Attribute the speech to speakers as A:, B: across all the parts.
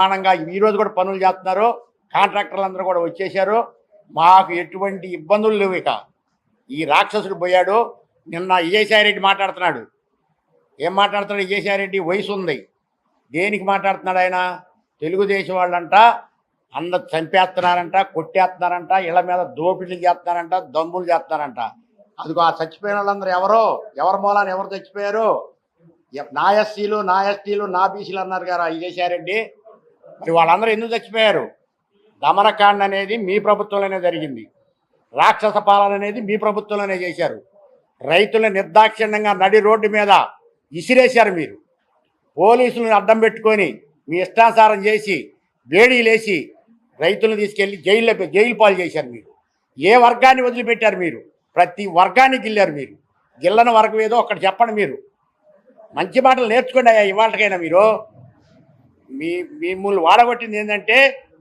A: ప్రమాణంగా ఈ రోజు కూడా పనులు చేస్తున్నారు. కాంట్రాక్టర్లు అందరూ కూడా వచ్చేసారు. మాకు ఎటువంటి ఇబ్బందులు లేవు. ఇక ఈ రాక్షసుడు పోయాడు. నిన్న విజయసాయిరెడ్డి మాట్లాడుతున్నాడు. ఏం మాట్లాడుతున్నాడు విజయసాయిరెడ్డి? వయసు ఉంది. దేనికి మాట్లాడుతున్నాడు ఆయన? తెలుగుదేశం వాళ్ళంట అందరు చంపేస్తున్నారంట, కొట్టేస్తున్నారంట, ఇళ్ల మీద దోపిడీలు చేస్తున్నారంట, దమ్ములు చేస్తున్నారంట. అదిగో ఆ చచ్చిపోయిన వాళ్ళందరూ ఎవరి మూలాన్ని ఎవరు చచ్చిపోయారు? నా ఎస్సీలు, నా ఎస్టీలు, నా బీసీలు అన్నారు కదా విజయసాయిరెడ్డి. మరి వాళ్ళందరూ ఎందుకు చచ్చిపోయారు? దమనకాండ అనేది మీ ప్రభుత్వంలోనే జరిగింది. రాక్షస పాలన అనేది మీ ప్రభుత్వంలోనే చేశారు. రైతులను నిర్దాక్షిణ్యంగా నడి రోడ్డు మీద ఇసిరేశారు మీరు. పోలీసులను అడ్డం పెట్టుకొని మీ ఇష్టానుసారం చేసి వేడీలేసి రైతులను తీసుకెళ్ళి జైలు పాలు చేశారు మీరు. ఏ వర్గాన్ని వదిలిపెట్టారు మీరు? ప్రతి వర్గాన్ని గిల్లారు మీరు. గిల్లని వర్గం ఏదో ఒకటి చెప్పండి. మీరు మంచి మాటలు నేర్చుకోండి అయ్యా. ఇవాళకైనా మీరు మిమ్మల్ని వాడగొట్టింది ఏంటంటే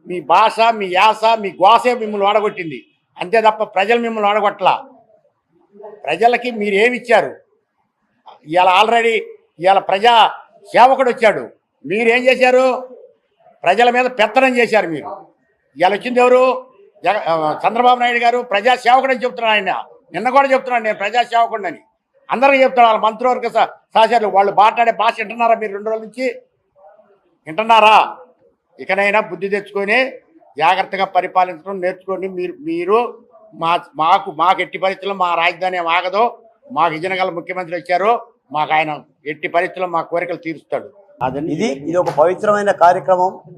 A: మీ భాష, మీ యాస, మీ గోసే మిమ్మల్ని వాడగొట్టింది. అంతే తప్ప ప్రజలు మిమ్మల్ని వాడగొట్టలా. ప్రజలకి మీరు ఏమిచ్చారు? ఇవాళ ఆల్రెడీ ప్రజా సేవకుడు వచ్చాడు. మీరేం చేశారు? ప్రజల మీద పెత్తనం చేశారు మీరు. ఇవాళ వచ్చింది ఎవరు? చంద్రబాబు నాయుడు గారు ప్రజా సేవకుడు అని చెప్తున్నాడు. ఆయన నిన్న కూడా చెప్తున్నాడు నేను ప్రజా సేవకుడిని. అందరికీ చెప్తున్నాడు. వాళ్ళ మంత్రివర్గ సహచరులు వాళ్ళు మాట్లాడే భాష వింటున్నారా మీరు? 2 రోజుల నుంచి వింటున్నారా? ఇకనైనా బుద్ధి తెచ్చుకొని జాగ్రత్తగా పరిపాలించడం నేర్చుకోండి. మీరు మాకు ఎట్టి పరిస్థితుల్లో మా రాజధాని ఆగదు. మాకు విజయనగరం ముఖ్యమంత్రి వచ్చారు. మాకు ఆయన ఎట్టి పరిస్థితుల్లో మా కోరికలు తీరుస్తాడు.
B: ఇది ఒక పవిత్రమైన కార్యక్రమం.